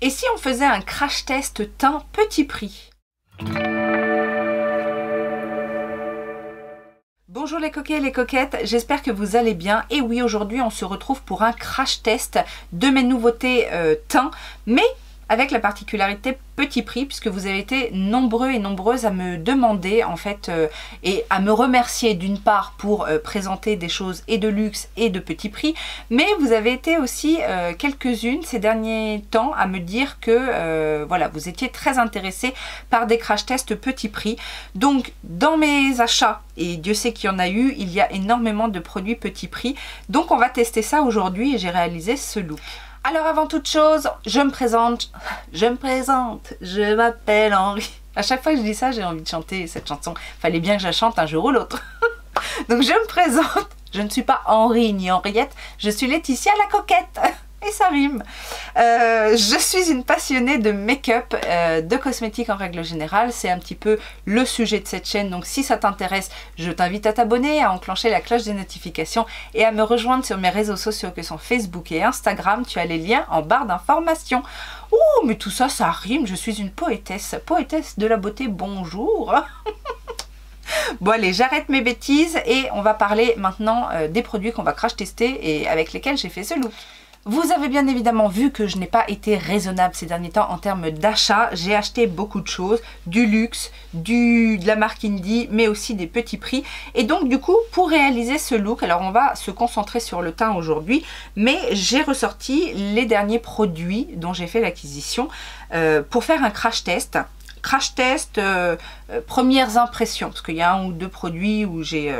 Et si on faisait un crash test teint petit prix? Bonjour les coquets et les coquettes, j'espère que vous allez bien. Et oui, aujourd'hui on se retrouve pour un crash test de mes nouveautés teint, mais avec la particularité petit prix, puisque vous avez été nombreux et nombreuses à me demander en fait et à me remercier d'une part pour présenter des choses et de luxe et de petit prix, mais vous avez été aussi quelques-unes ces derniers temps à me dire que voilà, vous étiez très intéressés par des crash tests petit prix. Donc dans mes achats, et Dieu sait qu'il y en a eu, il y a énormément de produits petit prix, donc on va tester ça aujourd'hui et j'ai réalisé ce look. Alors avant toute chose, je m'appelle Henri. À chaque fois que je dis ça, j'ai envie de chanter cette chanson. Fallait bien que je la chante un jour ou l'autre. Donc je me présente, je ne suis pas Henri ni Henriette, je suis Laetitia la coquette. Et ça rime. Je suis une passionnée de make-up, de cosmétiques en règle générale. C'est un petit peu le sujet de cette chaîne. Donc si ça t'intéresse, je t'invite à t'abonner, à enclencher la cloche des notifications et à me rejoindre sur mes réseaux sociaux que sont Facebook et Instagram. Tu as les liens en barre d'informations. Ouh, mais tout ça, ça rime. Je suis une poétesse. Poétesse de la beauté, bonjour. Bon allez, j'arrête mes bêtises et on va parler maintenant des produits qu'on va crash tester et avec lesquels j'ai fait ce look. Vous avez bien évidemment vu que je n'ai pas été raisonnable ces derniers temps en termes d'achat. J'ai acheté beaucoup de choses, du luxe, de la marque Indie, mais aussi des petits prix. Et donc du coup, pour réaliser ce look, alors on va se concentrer sur le teint aujourd'hui, mais j'ai ressorti les derniers produits dont j'ai fait l'acquisition pour faire un crash test. Crash test, premières impressions, parce qu'il y a un ou deux produits où j'ai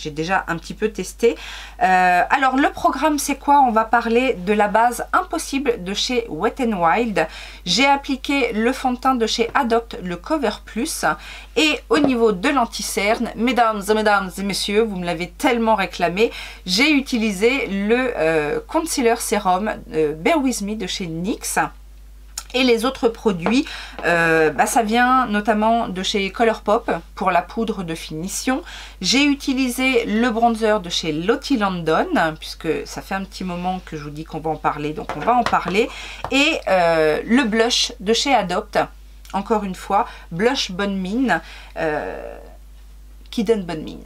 déjà un petit peu testé. Alors le programme c'est quoi? On va parler de la base Impossible de chez Wet n Wild. J'ai appliqué le fond de teint de chez Adopt, le Cover Plus. Et au niveau de l'anti-cerne, mesdames et messieurs, vous me l'avez tellement réclamé, j'ai utilisé le Concealer Sérum Bear With Me de chez NYX. Et les autres produits, ça vient notamment de chez Colourpop pour la poudre de finition. J'ai utilisé le bronzer de chez Lottie London, puisque ça fait un petit moment que je vous dis qu'on va en parler, donc on va en parler. Et le blush de chez Adopt, encore une fois, blush bonne mine, qui donne bonne mine.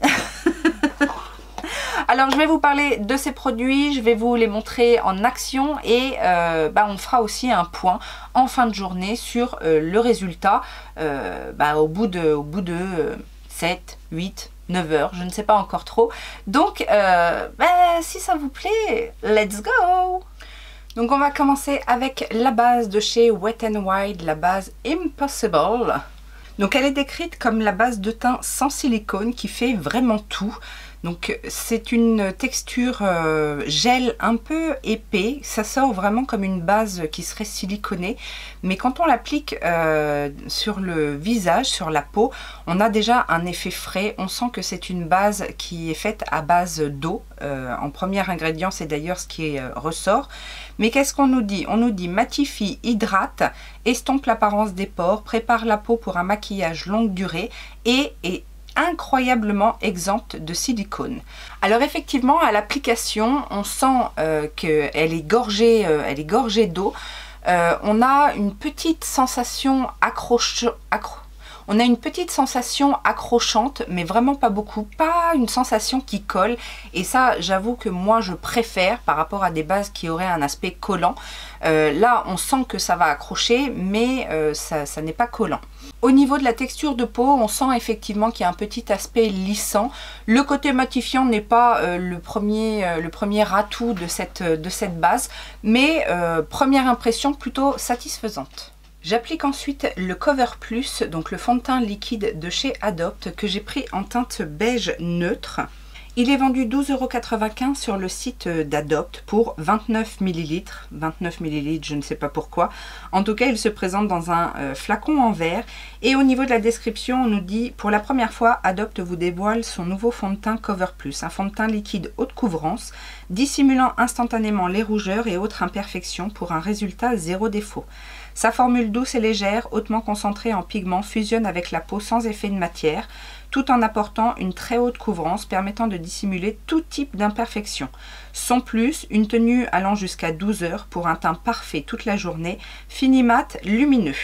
Alors je vais vous parler de ces produits, je vais vous les montrer en action et on fera aussi un point en fin de journée sur le résultat au bout de 7, 8, 9 heures, je ne sais pas encore trop. Donc si ça vous plaît, let's go! Donc on va commencer avec la base de chez Wet n Wild, la base Impossible. Donc elle est décrite comme la base de teint sans silicone qui fait vraiment tout. Donc c'est une texture gel un peu épais, ça sort vraiment comme une base qui serait siliconée, mais quand on l'applique sur le visage, sur la peau, on a déjà un effet frais. On sent que c'est une base qui est faite à base d'eau, en premier ingrédient, c'est d'ailleurs ce qui ressort. Mais qu'est-ce qu'on nous dit? On nous dit matifie, hydrate, estompe l'apparence des pores, prépare la peau pour un maquillage longue durée et incroyablement exempte de silicone. Alors effectivement à l'application on sent qu'elle est gorgée d'eau. On a une petite sensation accrochante, mais vraiment pas beaucoup, pas une sensation qui colle, et ça j'avoue que moi je préfère par rapport à des bases qui auraient un aspect collant. Là on sent que ça va accrocher, mais ça n'est pas collant. Au niveau de la texture de peau, on sent effectivement qu'il y a un petit aspect lissant. Le côté matifiant n'est pas le premier atout de cette base, mais première impression plutôt satisfaisante. J'applique ensuite le Cover Plus, donc le fond de teint liquide de chez Adopt que j'ai pris en teinte beige neutre. Il est vendu 12,95 € sur le site d'Adopt pour 29 ml. 29 ml, je ne sais pas pourquoi. En tout cas, il se présente dans un flacon en verre. Et au niveau de la description, on nous dit « Pour la première fois, Adopt vous dévoile son nouveau fond de teint Cover Plus, un fond de teint liquide haute couvrance, dissimulant instantanément les rougeurs et autres imperfections pour un résultat zéro défaut. Sa formule douce et légère, hautement concentrée en pigments, fusionne avec la peau sans effet de matière, tout en apportant une très haute couvrance permettant de dissimuler tout type d'imperfection. Son plus, une tenue allant jusqu'à 12 heures pour un teint parfait toute la journée, fini mat, lumineux.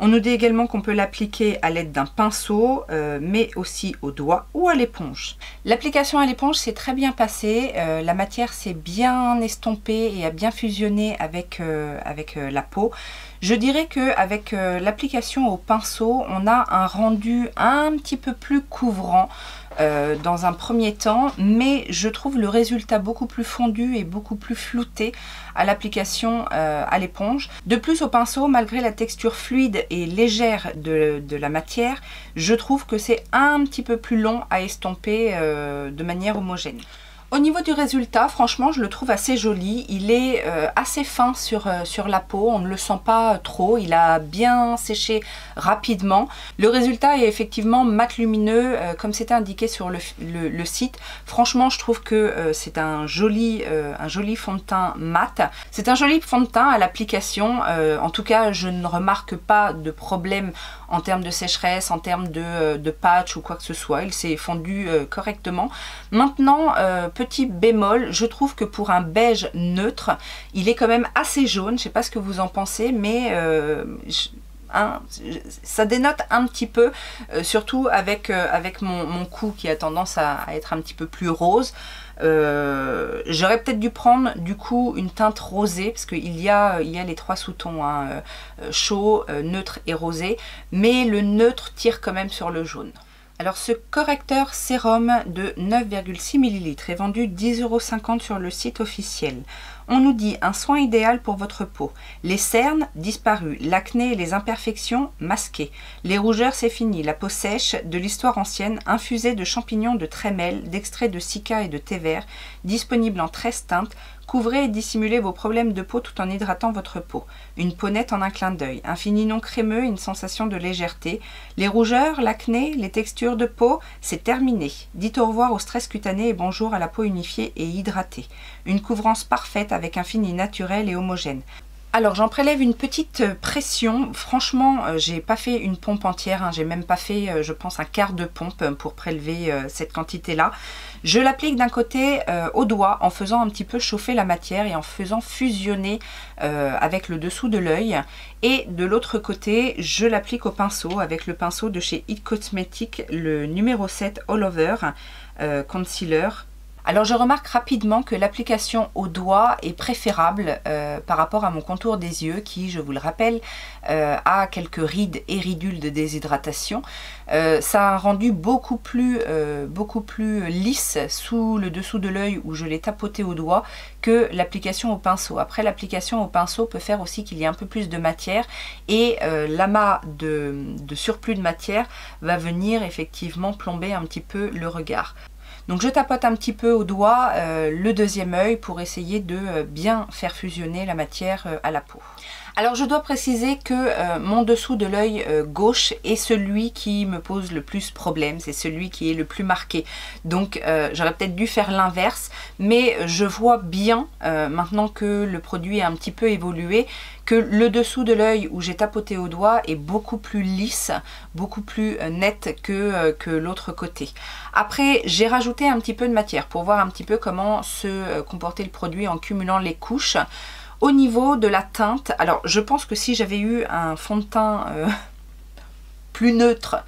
On nous dit également qu'on peut l'appliquer à l'aide d'un pinceau, mais aussi au doigt ou à l'éponge. L'application à l'éponge s'est très bien passée, la matière s'est bien estompée et a bien fusionné avec la peau. Je dirais qu'avec l'application au pinceau, on a un rendu un petit peu plus couvrant dans un premier temps, mais je trouve le résultat beaucoup plus fondu et beaucoup plus flouté à l'application à l'éponge. De plus, au pinceau, malgré la texture fluide et légère de la matière, je trouve que c'est un petit peu plus long à estomper de manière homogène. Au niveau du résultat, franchement, je le trouve assez joli. Il est assez fin sur la peau, on ne le sent pas trop. Il a bien séché rapidement. Le résultat est effectivement mat lumineux, comme c'était indiqué sur le site. Franchement, je trouve que c'est un joli fond de teint mat. C'est un joli fond de teint à l'application. En tout cas, je ne remarque pas de problème en termes de sécheresse, en termes de patch ou quoi que ce soit. Il s'est fondu correctement. Maintenant, petit bémol, je trouve que pour un beige neutre, il est quand même assez jaune. Je ne sais pas ce que vous en pensez, mais ça dénote un petit peu, surtout avec mon cou qui a tendance à être un petit peu plus rose. J'aurais peut-être dû prendre du coup une teinte rosée, parce qu'il y a les trois sous-tons, hein, chaud, neutre et rosé, mais le neutre tire quand même sur le jaune. Alors ce correcteur sérum de 9,6 ml est vendu 10,50 € sur le site officiel. On nous dit un soin idéal pour votre peau. Les cernes disparues, l'acné et les imperfections masquées. Les rougeurs c'est fini, la peau sèche de l'histoire ancienne, infusée de champignons de trémel, d'extraits de cica et de thé vert, disponible en 13 teintes. Couvrez et dissimulez vos problèmes de peau tout en hydratant votre peau. Une peau nette en un clin d'œil, un fini non crémeux et une sensation de légèreté. Les rougeurs, l'acné, les textures de peau, c'est terminé. Dites au revoir au stress cutané et bonjour à la peau unifiée et hydratée. Une couvrance parfaite avec un fini naturel et homogène. Alors j'en prélève une petite pression. Franchement, j'ai pas fait une pompe entière, hein. J'ai même pas fait, je pense, un quart de pompe pour prélever cette quantité-là. Je l'applique d'un côté au doigt en faisant un petit peu chauffer la matière et en faisant fusionner avec le dessous de l'œil. Et de l'autre côté, je l'applique au pinceau avec le pinceau de chez It Cosmetics, le numéro 7 All Over Concealer. Alors je remarque rapidement que l'application au doigt est préférable par rapport à mon contour des yeux qui, je vous le rappelle, a quelques rides et ridules de déshydratation. Ça a un rendu beaucoup plus lisse sous le dessous de l'œil où je l'ai tapoté au doigt que l'application au pinceau. Après, l'application au pinceau peut faire aussi qu'il y ait un peu plus de matière et l'amas de surplus de matière va venir effectivement plomber un petit peu le regard. Donc je tapote un petit peu au doigt le deuxième œil pour essayer de bien faire fusionner la matière à la peau. Alors je dois préciser que mon dessous de l'œil gauche est celui qui me pose le plus problème, c'est celui qui est le plus marqué. Donc j'aurais peut-être dû faire l'inverse, mais je vois bien, maintenant que le produit a un petit peu évolué, que le dessous de l'œil où j'ai tapoté au doigt est beaucoup plus lisse, beaucoup plus net que l'autre côté. Après, j'ai rajouté un petit peu de matière pour voir un petit peu comment se comportait le produit en cumulant les couches. Au niveau de la teinte, alors je pense que si j'avais eu un fond de teint plus neutre,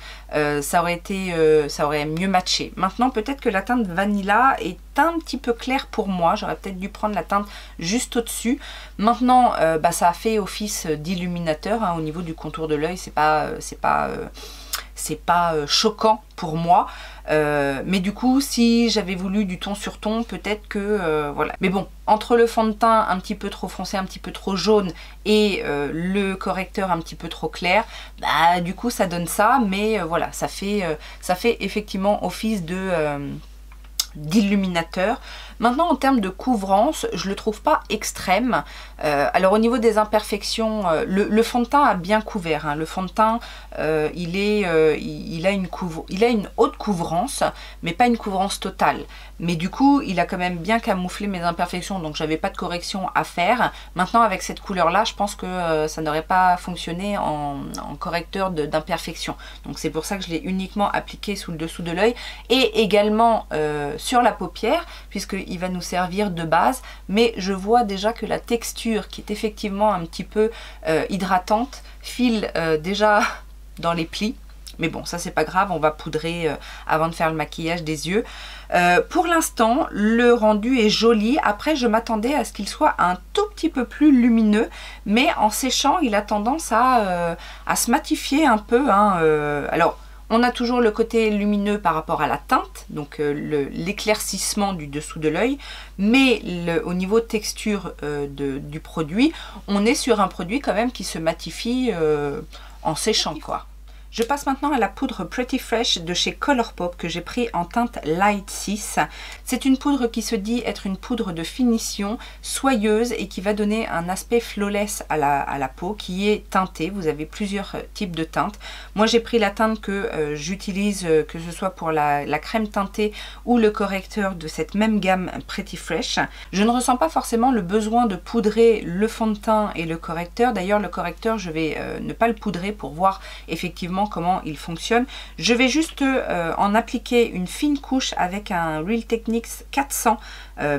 ça aurait mieux matché. Maintenant, peut-être que la teinte Vanilla est un petit peu claire pour moi. J'aurais peut-être dû prendre la teinte juste au-dessus. Maintenant, ça a fait office d'illuminateur, hein, au niveau du contour de l'œil. C'est pas choquant pour moi, mais du coup si j'avais voulu du ton sur ton, peut-être que voilà. Mais bon, entre le fond de teint un petit peu trop foncé, un petit peu trop jaune et le correcteur un petit peu trop clair, bah du coup ça donne ça, mais voilà, ça fait effectivement office d'illuminateur. Maintenant, en termes de couvrance, je le trouve pas extrême. Alors au niveau des imperfections, le fond de teint a bien couvert, hein. Le fond de teint, il a une haute couvrance, mais pas une couvrance totale. Mais du coup, il a quand même bien camouflé mes imperfections, donc j'avais pas de correction à faire. Maintenant, avec cette couleur-là, je pense que ça n'aurait pas fonctionné en correcteur d'imperfection. Donc c'est pour ça que je l'ai uniquement appliqué sous le dessous de l'œil et également sur la paupière, puisqu'il va nous servir de base. Mais je vois déjà que la texture, qui est effectivement un petit peu hydratante, file déjà dans les plis. Mais bon, ça c'est pas grave, on va poudrer avant de faire le maquillage des yeux. Pour l'instant, le rendu est joli. Après, je m'attendais à ce qu'il soit un tout petit peu plus lumineux, mais en séchant, il a tendance à se matifier un peu, hein. Alors, on a toujours le côté lumineux par rapport à la teinte, donc l'éclaircissement du dessous de l'œil, mais au niveau texture du produit, on est sur un produit quand même qui se matifie en séchant, quoi. Je passe maintenant à la poudre Pretty Fresh de chez Colourpop que j'ai pris en teinte Light 6. C'est une poudre qui se dit être une poudre de finition soyeuse et qui va donner un aspect flawless à la peau qui est teintée. Vous avez plusieurs types de teintes. Moi j'ai pris la teinte que j'utilise, que ce soit pour la crème teintée ou le correcteur de cette même gamme Pretty Fresh. Je ne ressens pas forcément le besoin de poudrer le fond de teint et le correcteur. D'ailleurs le correcteur je vais ne pas le poudrer pour voir effectivement comment il fonctionne. Je vais juste en appliquer une fine couche avec un Real Techniques 400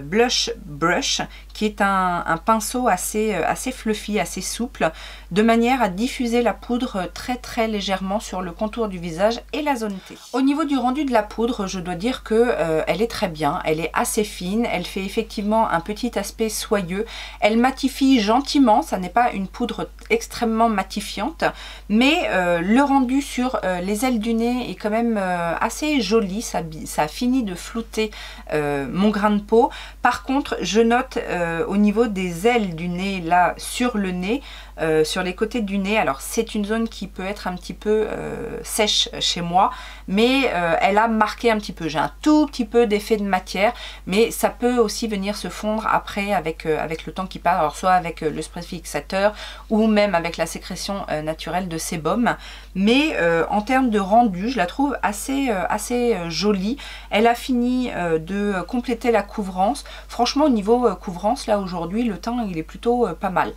Blush Brush, qui est un pinceau assez fluffy, assez souple, de manière à diffuser la poudre très légèrement sur le contour du visage et la zone T. Au niveau du rendu de la poudre, je dois dire que elle est très bien, elle est assez fine, elle fait effectivement un petit aspect soyeux, elle matifie gentiment, ça n'est pas une poudre extrêmement matifiante, mais le rendu sur les ailes du nez est quand même assez joli, ça a fini de flouter mon grain de peau. Par contre, je note au niveau des ailes du nez, là, sur le nez, sur les côtés du nez, alors c'est une zone qui peut être un petit peu sèche chez moi, mais elle a marqué un petit peu. J'ai un tout petit peu d'effet de matière, mais ça peut aussi venir se fondre après avec le temps qui passe, alors soit avec le spray fixateur ou même avec la sécrétion naturelle de sébum. Mais en termes de rendu, je la trouve assez jolie. Elle a fini de compléter la couvrance. Franchement, au niveau couvrance, là aujourd'hui, le teint il est plutôt pas mal.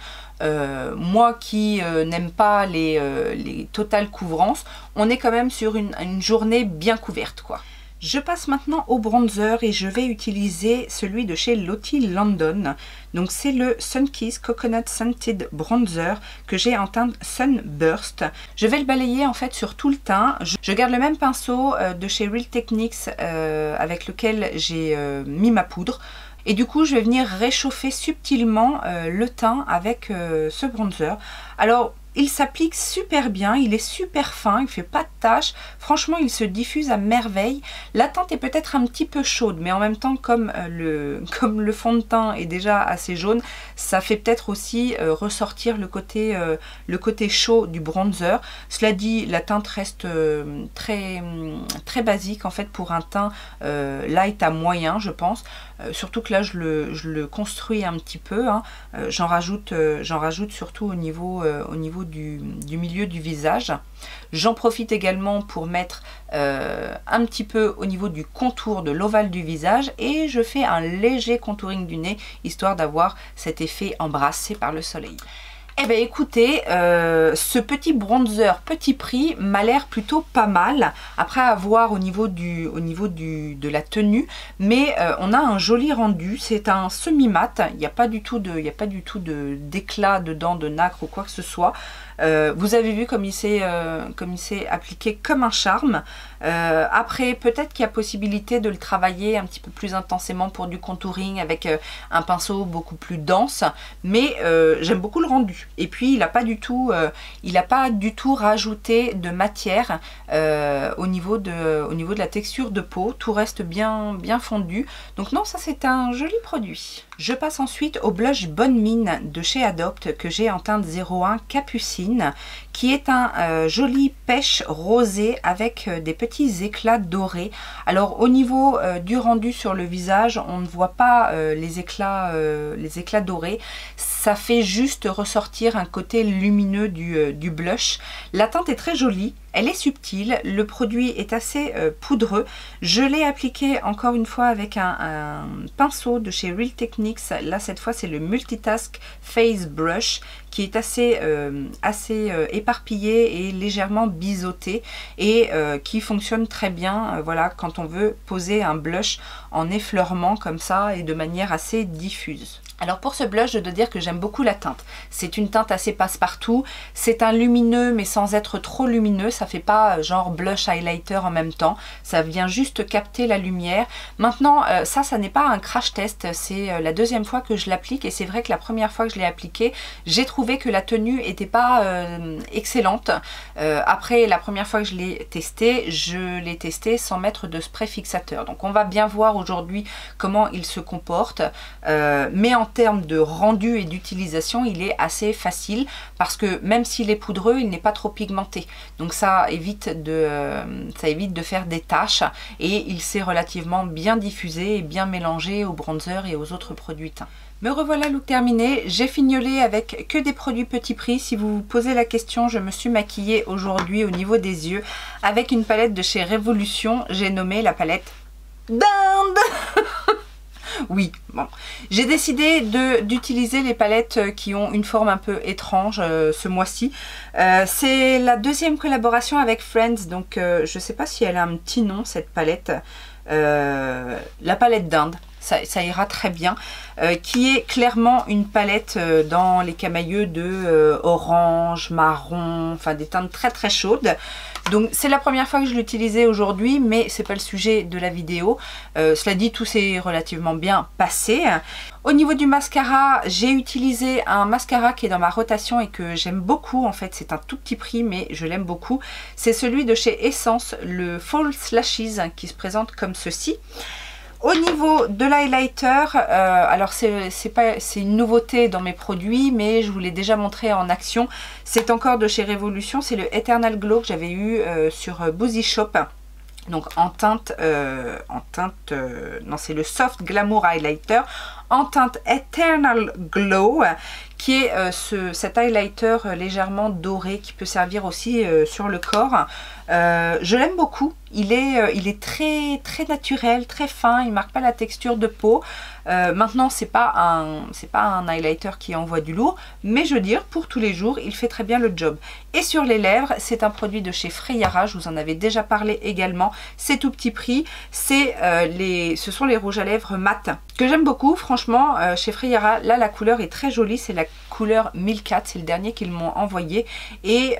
Moi qui n'aime pas les totales couvrances, on est quand même sur une journée bien couverte, quoi. Je passe maintenant au bronzer et je vais utiliser celui de chez Lottie London. Donc c'est le Sunkiss Coconut Scented Bronzer que j'ai en teinte Sunburst. Je vais le balayer en fait sur tout le teint. Je garde le même pinceau de chez Real Techniques avec lequel j'ai mis ma poudre. Et du coup, je vais venir réchauffer subtilement le teint avec ce bronzer. Alors, il s'applique super bien, il est super fin, il ne fait pas de taches. Franchement, il se diffuse à merveille. La teinte est peut-être un petit peu chaude, mais en même temps, comme le fond de teint est déjà assez jaune, ça fait peut-être aussi ressortir le côté chaud du bronzer. Cela dit, la teinte reste très basique en fait pour un teint light à moyen, je pense. Surtout que là, je le construis un petit peu, hein. J'en rajoute surtout au niveau du milieu du visage. J'en profite également pour mettre un petit peu au niveau du contour de l'ovale du visage et je fais un léger contouring du nez histoire d'avoir cet effet embrassé par le soleil. Eh bien écoutez, ce petit bronzer petit prix m'a l'air plutôt pas mal. Après à voir au niveau de la tenue, mais on a un joli rendu. C'est un semi-mat, il n'y a pas du tout d'éclat dedans, de nacre ou quoi que ce soit. Vous avez vu comme il s'est appliqué comme un charme. Après, peut-être qu'il y a possibilité de le travailler un petit peu plus intensément pour du contouring avec un pinceau beaucoup plus dense, mais j'aime beaucoup le rendu. Et puis, il n'a pas du tout rajouté de matière au niveau de la texture de peau. Tout reste bien fondu. Donc non, ça c'est un joli produit. Je passe ensuite au blush Bonne Mine de chez Adopt que j'ai en teinte 01 Capucine, qui est un joli pêche rosé avec des petits éclats dorés. Alors au niveau du rendu sur le visage, on ne voit pas les éclats dorés. Ça fait juste ressortir un côté lumineux du blush. La teinte est très jolie. Elle est subtile, le produit est assez poudreux. Je l'ai appliqué encore une fois avec un pinceau de chez Real Techniques. Là, cette fois, c'est le Multitask Face Brush qui est assez éparpillé et légèrement biseauté et qui fonctionne très bien voilà, quand on veut poser un blush en effleurement comme ça et de manière assez diffuse. Alors pour ce blush, je dois dire que j'aime beaucoup la teinte. C'est une teinte assez passe-partout. C'est un lumineux mais sans être trop lumineux. Ça fait pas genre blush highlighter en même temps. Ça vient juste capter la lumière. Maintenant, ça n'est pas un crash test. C'est la deuxième fois que je l'applique et c'est vrai que la première fois que je l'ai appliqué, j'ai trouvé que la tenue n'était pas excellente. Après, la première fois que je l'ai testé sans mettre de spray fixateur. Donc on va bien voir aujourd'hui comment il se comporte. Mais en termes de rendu et d'utilisation, il est assez facile parce que même s'il est poudreux, il n'est pas trop pigmenté. Donc ça évite de faire des taches et il s'est relativement bien diffusé et bien mélangé au bronzer et aux autres produits teints. Me revoilà look terminé, j'ai fignolé avec que des produits petit prix. Si vous vous posez la question, je me suis maquillée aujourd'hui au niveau des yeux avec une palette de chez Révolution. J'ai nommé la palette Dinde. Oui, bon. J'ai décidé d'utiliser les palettes qui ont une forme un peu étrange ce mois-ci. C'est la deuxième collaboration avec Friends, donc je ne sais pas si elle a un petit nom cette palette. La palette d'Inde. Ça ira très bien, qui est clairement une palette dans les camailleux de orange, marron, enfin des teintes très très chaudes. Donc c'est la première fois que je l'utilisais aujourd'hui, mais c'est pas le sujet de la vidéo. Cela dit, tout s'est relativement bien passé. Au niveau du mascara, j'ai utilisé un mascara qui est dans ma rotation et que j'aime beaucoup. En fait, c'est un tout petit prix, mais je l'aime beaucoup. C'est celui de chez Essence, le False Lashes, qui se présente comme ceci. Au niveau de l'highlighter, alors c'est une nouveauté dans mes produits, mais je vous l'ai déjà montré en action. C'est encore de chez Révolution, c'est le Eternal Glow que j'avais eu sur Boozy Shop. Donc en teinte, non c'est le Soft Glamour Highlighter en teinte Eternal Glow, qui est cet highlighter légèrement doré qui peut servir aussi sur le corps. Je l'aime beaucoup. Il est très naturel, très fin. Il marque pas la texture de peau. Maintenant, c'est pas un highlighter qui envoie du lourd, mais je veux dire, pour tous les jours, il fait très bien le job. Et sur les lèvres, c'est un produit de chez Freyara. Je vous en avais déjà parlé également. C'est tout petit prix. Ce sont les rouges à lèvres mat que j'aime beaucoup. Franchement, chez Freyara, là, la couleur est très jolie. C'est la couleur 1004. C'est le dernier qu'ils m'ont envoyé. Et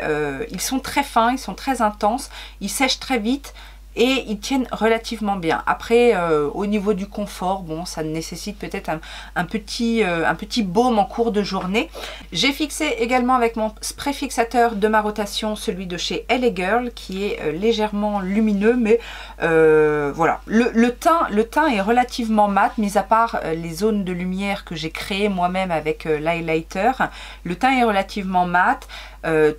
ils sont très fins, ils sont très intenses. Ils sèchent très vite. Et ils tiennent relativement bien. Après, au niveau du confort, bon, ça nécessite peut-être un petit baume en cours de journée. J'ai fixé également avec mon spray fixateur de ma rotation, celui de chez LA Girl, qui est légèrement lumineux, mais voilà. Le teint est relativement mat, mis à part les zones de lumière que j'ai créées moi-même avec l'highlighter. Le teint est relativement mat.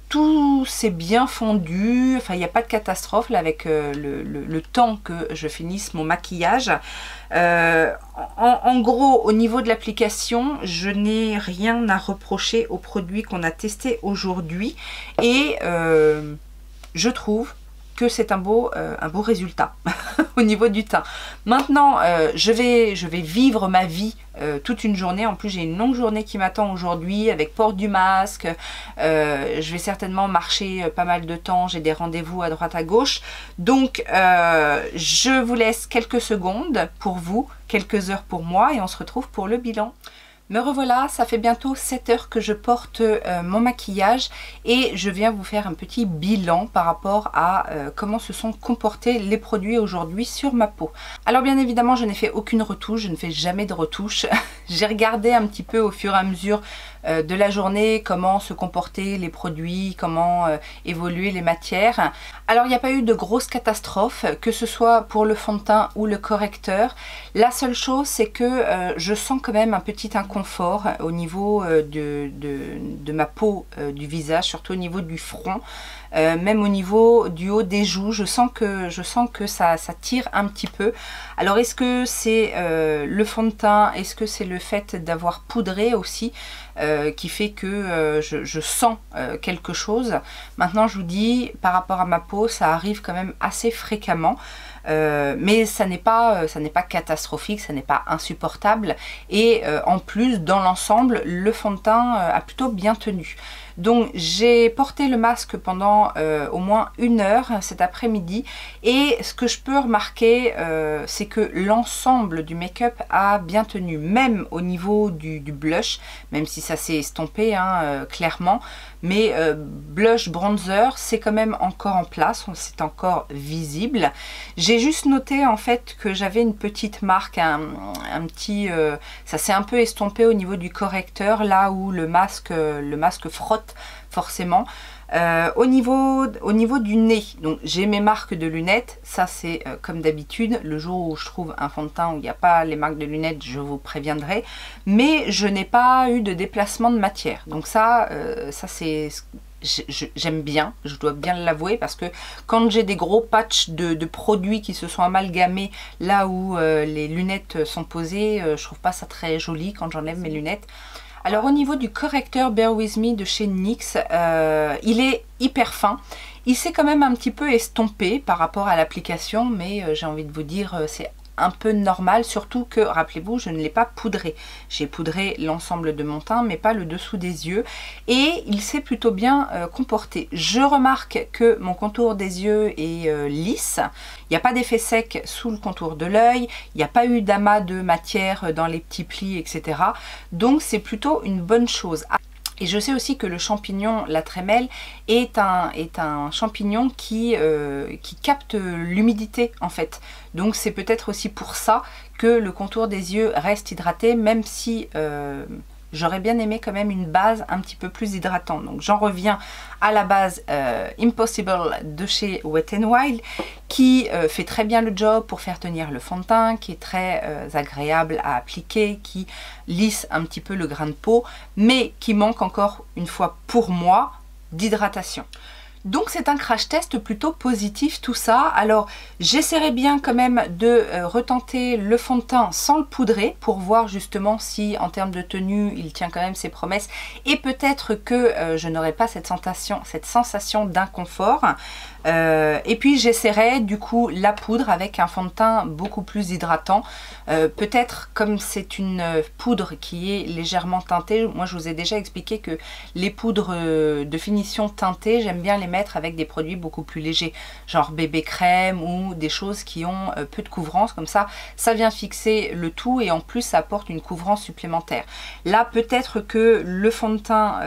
Tout s'est bien fondu, enfin il n'y a pas de catastrophe là avec le temps que je finisse mon maquillage. En gros, au niveau de l'application, je n'ai rien à reprocher aux produits qu'on a testés aujourd'hui et je trouve que c'est un beau résultat au niveau du teint. Maintenant, je vais vivre ma vie toute une journée. En plus, j'ai une longue journée qui m'attend aujourd'hui avec port du masque. Je vais certainement marcher pas mal de temps. J'ai des rendez-vous à droite à gauche. Donc, je vous laisse quelques secondes pour vous, quelques heures pour moi et on se retrouve pour le bilan. Me revoilà, ça fait bientôt 7 heures que je porte mon maquillage et je viens vous faire un petit bilan par rapport à comment se sont comportés les produits aujourd'hui sur ma peau. Alors bien évidemment, je n'ai fait aucune retouche, je ne fais jamais de retouche. J'ai regardé un petit peu au fur et à mesure de la journée, comment se comportaient les produits, comment évoluer les matières. Alors il n'y a pas eu de grosses catastrophes, que ce soit pour le fond de teint ou le correcteur. La seule chose, c'est que je sens quand même un petit inconfort au niveau de ma peau du visage, surtout au niveau du front. Même au niveau du haut des joues, je sens que ça tire un petit peu. Alors est-ce que c'est le fond de teint, est-ce que c'est le fait d'avoir poudré aussi qui fait que je sens quelque chose? Maintenant je vous dis, par rapport à ma peau, ça arrive quand même assez fréquemment. Mais ça n'est pas catastrophique, ça n'est pas insupportable, et en plus dans l'ensemble le fond de teint a plutôt bien tenu. Donc j'ai porté le masque pendant au moins 1 heure cet après-midi, et ce que je peux remarquer c'est que l'ensemble du make-up a bien tenu, même au niveau du blush, même si ça s'est estompé hein, clairement, mais blush, bronzer, c'est quand même encore en place, c'est encore visible. J'ai juste noté en fait que j'avais une petite marque, un petit, ça s'est un peu estompé au niveau du correcteur, là où le masque frotte forcément. Au niveau du nez, donc j'ai mes marques de lunettes, ça c'est comme d'habitude, le jour où je trouve un fond de teint où il n'y a pas les marques de lunettes, je vous préviendrai, mais je n'ai pas eu de déplacement de matière, donc ça c'est... J'aime bien, je dois bien l'avouer, parce que quand j'ai des gros patchs de produits qui se sont amalgamés là où les lunettes sont posées, je trouve pas ça très joli quand j'enlève mes lunettes. Alors au niveau du correcteur Bear With Me de chez NYX, il est hyper fin. Il s'est quand même un petit peu estompé par rapport à l'application, mais j'ai envie de vous dire c'est un peu normal, surtout que, rappelez-vous, je ne l'ai pas poudré. J'ai poudré l'ensemble de mon teint, mais pas le dessous des yeux, et il s'est plutôt bien comporté. Je remarque que mon contour des yeux est lisse, il n'y a pas d'effet sec sous le contour de l'œil, il n'y a pas eu d'amas de matière dans les petits plis, etc. Donc c'est plutôt une bonne chose. Et je sais aussi que le champignon, la trémelle, est un champignon qui capte l'humidité en fait. Donc c'est peut-être aussi pour ça que le contour des yeux reste hydraté, même si j'aurais bien aimé quand même une base un petit peu plus hydratante. Donc j'en reviens à la base Impossible de chez Wet n Wild, qui fait très bien le job pour faire tenir le fond de teint, qui est très agréable à appliquer, qui lisse un petit peu le grain de peau, mais qui manque encore une fois pour moi d'hydratation. Donc c'est un crash test plutôt positif tout ça. Alors j'essaierai bien quand même de retenter le fond de teint sans le poudrer pour voir justement si en termes de tenue il tient quand même ses promesses, et peut-être que je n'aurai pas cette sensation d'inconfort. Et puis j'essaierai du coup la poudre avec un fond de teint beaucoup plus hydratant. Peut-être, comme c'est une poudre qui est légèrement teintée, moi je vous ai déjà expliqué que les poudres de finition teintées, j'aime bien les mettre avec des produits beaucoup plus légers, genre bébé crème ou des choses qui ont peu de couvrance, comme ça vient fixer le tout, et en plus ça apporte une couvrance supplémentaire. Là peut-être que le fond de teint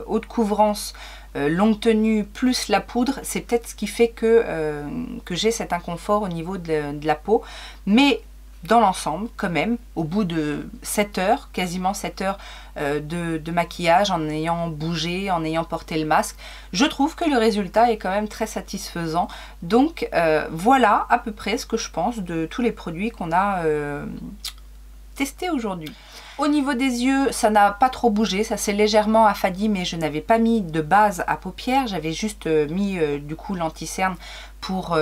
haute couvrance, longue tenue plus la poudre, c'est peut-être ce qui fait que j'ai cet inconfort au niveau de la peau, mais dans l'ensemble quand même, au bout de 7 heures, quasiment 7 heures de maquillage, en ayant bougé, en ayant porté le masque, je trouve que le résultat est quand même très satisfaisant. Donc voilà à peu près ce que je pense de tous les produits qu'on a testés aujourd'hui. Au niveau des yeux, ça n'a pas trop bougé, ça s'est légèrement affadi, mais je n'avais pas mis de base à paupières, j'avais juste mis du coup l'anti-cerne pour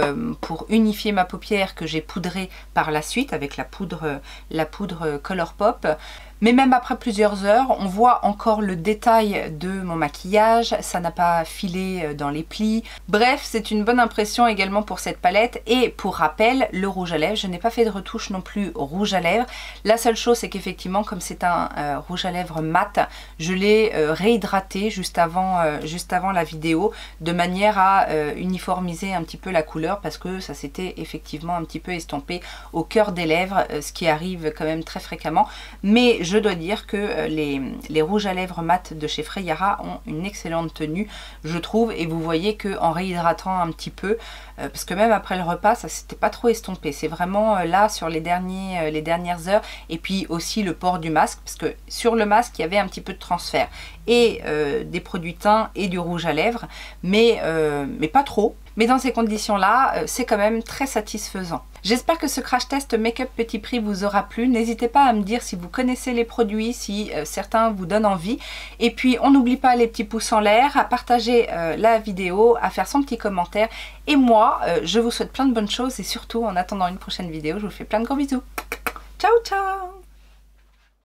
unifier ma paupière, que j'ai poudré par la suite avec la poudre Colourpop. Mais même après plusieurs heures, on voit encore le détail de mon maquillage, ça n'a pas filé dans les plis. Bref, c'est une bonne impression également pour cette palette. Et pour rappel, le rouge à lèvres, je n'ai pas fait de retouche non plus rouge à lèvres. La seule chose, c'est qu'effectivement, comme c'est un rouge à lèvres mat, je l'ai réhydraté juste avant la vidéo, de manière à uniformiser un petit peu la couleur, parce que ça s'était effectivement un petit peu estompé au cœur des lèvres, ce qui arrive quand même très fréquemment. Mais je dois dire que les rouges à lèvres mat de chez Freyara ont une excellente tenue, je trouve, et vous voyez qu'en réhydratant un petit peu, parce que même après le repas, ça s'était pas trop estompé. C'est vraiment là sur les dernières heures, et puis aussi le port du masque, parce que sur le masque, il y avait un petit peu de transfert, et des produits teints et du rouge à lèvres, mais pas trop. Mais dans ces conditions-là, c'est quand même très satisfaisant. J'espère que ce crash test make-up petit prix vous aura plu. N'hésitez pas à me dire si vous connaissez les produits, si certains vous donnent envie. Et puis, on n'oublie pas les petits pouces en l'air, à partager la vidéo, à faire son petit commentaire. Et moi, je vous souhaite plein de bonnes choses et surtout, en attendant une prochaine vidéo, je vous fais plein de gros bisous. Ciao, ciao!